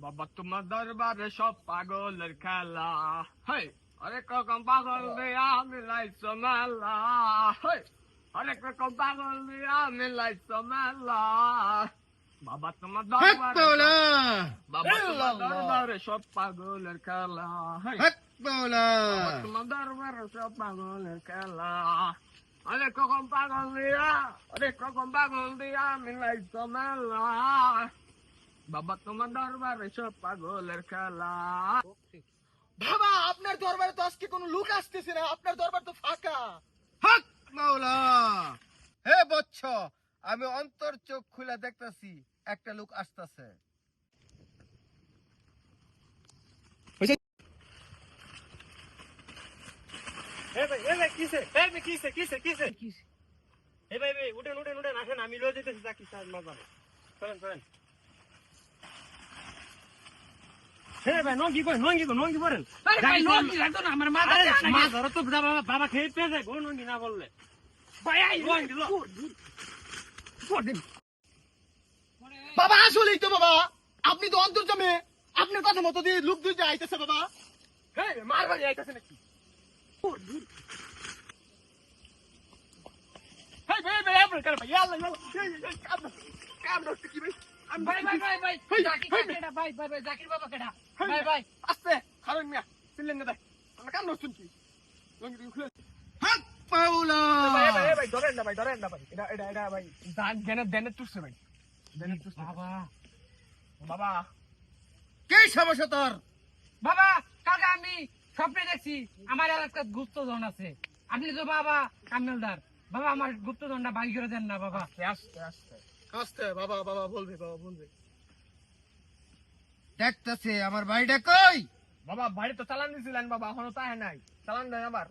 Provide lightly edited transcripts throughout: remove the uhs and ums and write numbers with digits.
বাবা তোমার দরবারে সব পাগলের খেলা, হেই অনেক রকম পাগল দিয়া মিলাইছো মেলা, হেই অনেক রকম পাগল দিয়া মিলাইছো মেলা। বাবা তোমার দরবারে বাবা তোমার দরবারে সব পাগলের খেলা, হেই বাবা তোমার দরবারে সব পাগলের খেলা, অনেক রকম পাগল দিয়া মিলাইছো মেলা। বাবা তোমার দরবারে সব পাগলের খেলা। বাবা আপনার দরবারে তো আজকে কোনো লোক আসতেছে না, আপনার দরবার তো ফাঁকা। হক মাওলা, হে বৎস, আমি অন্তর চোখ খুলে দেখতেছি একটা লোক আসতেছে। উঠেন আমি লয়ে যেতেছি চাকরি সাহেব মাজারে। চলেন চলেন। বাবা খেয়ে পেয়ে যায় নঙ্গি না বললে বাবা আসলেই তো বাবা, আপনি তো অন্তর্জামে আপনার কথা মতো দিয়ে লোক দুইটা আইতেছে বাবা। মার বাড়ি আইতেছে নাকি? হক মাওলা, বাবা কি সমস্যা তোর? বাবা কালকে আমি স্বপ্নে দেখছি আমার এলাকার গুপ্তধন আছে। আপনি তো বাবা কামেলদার, বাবা আমার গুপ্তধনটা বাই করে দেন না বাবা। আস্তে আস্তে আস্তে বাবা, বাবা বলবে, বাবা বলবে। দেখতেছে আমার বাড়িটা কই? বাবা বাড়ি তো চালান দিছিলেন বাবা, এখনো তাই নাই, চালান দেন আবার।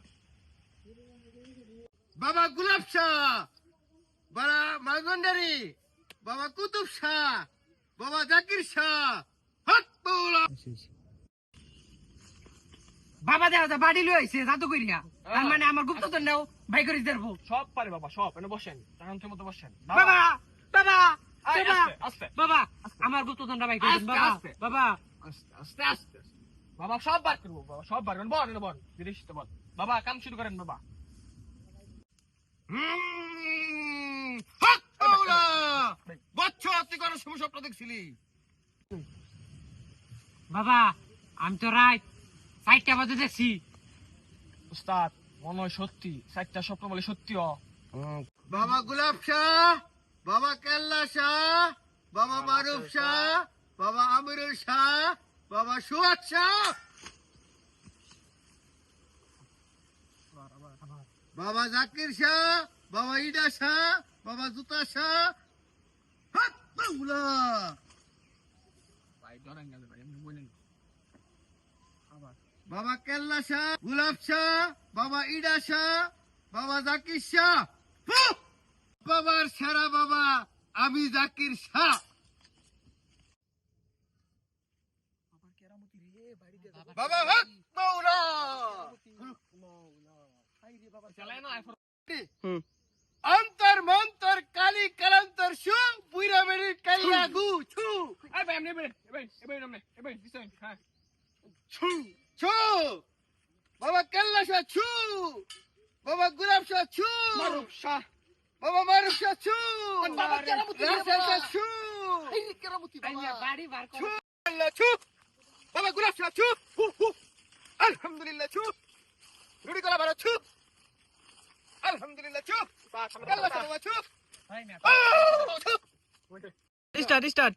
বাবা গুলাব শাহ, বাবা মাগন্ডারি, বাবা কুতুব শাহ, বাবা জাকির শাহ। হক মাওলা, বাবা দেখা যায় বাড়ি লই আইছে জাদু করিয়া, তার মানে আমার গুপ্তধনটাও বাই করে দেবো। সব পারে বাবা, সব এনে বসেন, তখন মতো বসেন বাবা বাবা আয়, বাবা আস্তে, আস্তে। বাবা আমার গুপ্তধনটা বাই করে দেন আস্তে, বাবা। আস্তে। বাবা আস্তে আস্তে আস্তে বাবা সব বার করবো, বাবা সব বার করবেন। বল বল বিদেশি তো বল বাবা, কাম শুরু করেন বাবা। হক মাওলা, বৎস তুই কোন শুভ স্বপ্ন দেখছিলি? বাবা আমি তো রাত 4টা বাজে দেখছি। উস্তাদ মনে হয় সত্যি, 4টা স্বপ্ন বলে সত্যি। বাবা গুলাব শাহ, বাবা কেল্লা শাহ, বাবা মারুফ শাহ, বাবা আমিরুল শাহ, বাবা সুয়াদ শাহ, বাবা জাকির শাহ, বাবা ইডা শাহ, বাবা জুতা শাহ। হক মাওলা, ভাই ধরেন গেলে ভাই, এমনি বলেন বাবা কেল্লা শাহ, গুলাব শাহ, বাবা ইডা শাহ, বাবা জাকির শাহ। হুঁ! বাবার সারা বাবা আমি জাকির শাহ। বাবা হক মাওলা, চালাই না এখন। অন্তর মন্তর কালি কালান্তর শু বুইরা মেরি কালিয়া গু ছু এই ভাই এমনি এমনি দিছেন। হ্যাঁ ছু ছু, বাবা কেল্লা শাহ ছু, বাবা গুলাব শাহ ছু, মারুফ শাহ, বাবা মারুফ শাহ ছু, বাবা কেরামতি রাসেল শাহ ছু, কেরামতি বাড়ি বার করে ছু আল্লাহ ছু, বাবা গুলাব শাহ ছু, হু হু আলহামদুলিল্লাহ ছু, রুড়ি কলা বারা ছু, আলহামদুলিল্লাহ ছু, কেল্লা শাহ বাবা ছু, ছু। স্টার্ট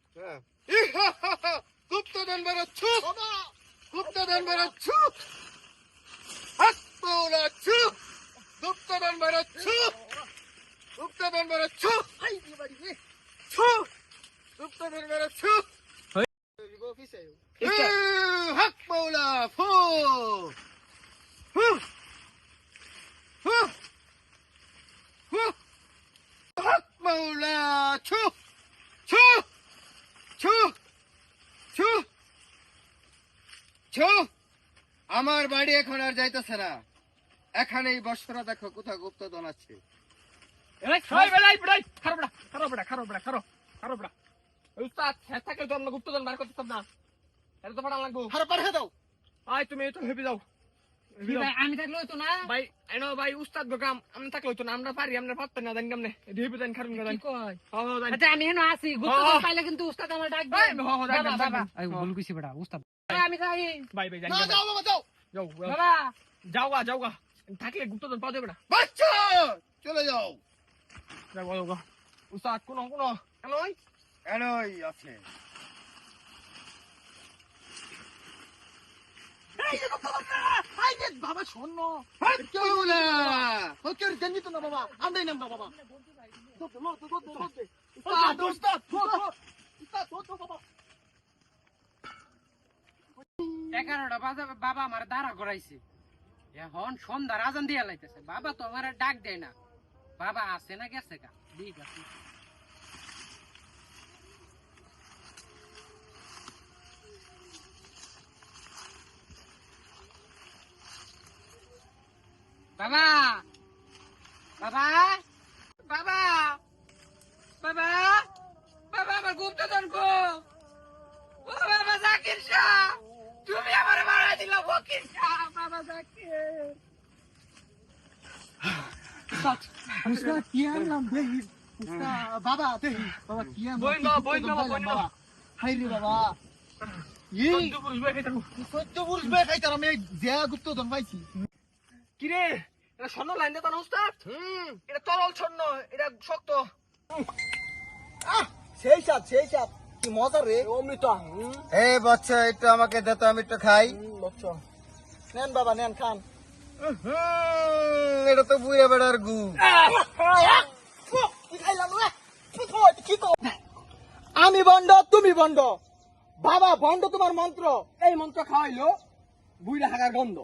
গুপ্তধন বাড়াচ্ছু, গুপ্তধন বাড়াচ্ছু, হক মাওলা ছু, গুপ্তধন বাড়াচ্ছু, গুপ্তধন বাড়াচ্ছু, ছু, গুপ্তধন বাড়াচ্ছু, হক মাওলা ফু হু হু হু, হক মাওলা ছু ছু ছু ছু ছু। আমার বাড়ি এখন আর যাইতেছে না, এখানেই বসরা দেখো কোথাও গুপ্তধন আছে। খারো উস্তাদ হ্যাঁ থাকে তো আমরা গুপ্তধন বার করতেতাম না। এটা তো পাঠান লাগবো হারে পাঠিয়ে দাও। আয় তুমি তো হেপে যাও কি ভাই আমি থাকলে হইতো না ভাই এনো ভাই উস্তাদ গোকাম আমি থাকলে হইতো না আমরা পারি আমরা পারতেন না জানি কেমনে হেপে যান খারুন কি গান কয় জানি আচ্ছা আমি এনে আছি গুপ্তধন পাইলে কিন্তু উস্তাদ আমার ডাক দেয় বাবা বাবা ভাই ভুল কইছি বেটা উস্তাদ আমি যাই ভাই জানি না যাও বাবা যাও। যাও বাবা যাওগা থাকলে গুপ্তধন পাওয়া যাবে না বাচ্চা চলে যাও। যাওগা উস্তাদ কোন এমন এনই আছে। বাবা শোন কেউ না কেউ জানি তো না বাবা আমরাই নাম বাবা এগারোটা বাজে বাবা আমার দাঁড়া করাইছে এখন সন্ধ্যার আজান দিয়া লাইতেছে বাবা তো আমার ডাক দেয় না বাবা আছে না গেছে গা ঠিক আছে বাবা বাবা বাবা বাবা বাবা আমার গুপ্তধন কো ও বাবা জাকির শাহ তুমি আমার মারা দিলা ফকির শাহ বাবা জাকির কি আনলাম দেখি বাবা দেখি বাবা কি বাবা হাই রে বাবা এই পুরুষ ভাই খাইতাম সত্য পুরুষ বে খাইতার আমি যে গুপ্তধন পাইছি। কিরে এটা স্বর্ণ লাইন দে তো উস্তাদ এটা তরল স্বর্ণ এটা শক্ত সেই সাপ কি মজা রে অমৃত এই বাচ্চা এটা আমাকে দে তো আমি একটু খাই। নেন বাবা নেন খান। এটা তো বুড়া বেড়ার গু। আমি বন্ড তুমি বন্ড বাবা বন্ড তোমার মন্ত্র এই মন্ত্র খাওয়াইলো বুইরা হাগার গন্ধ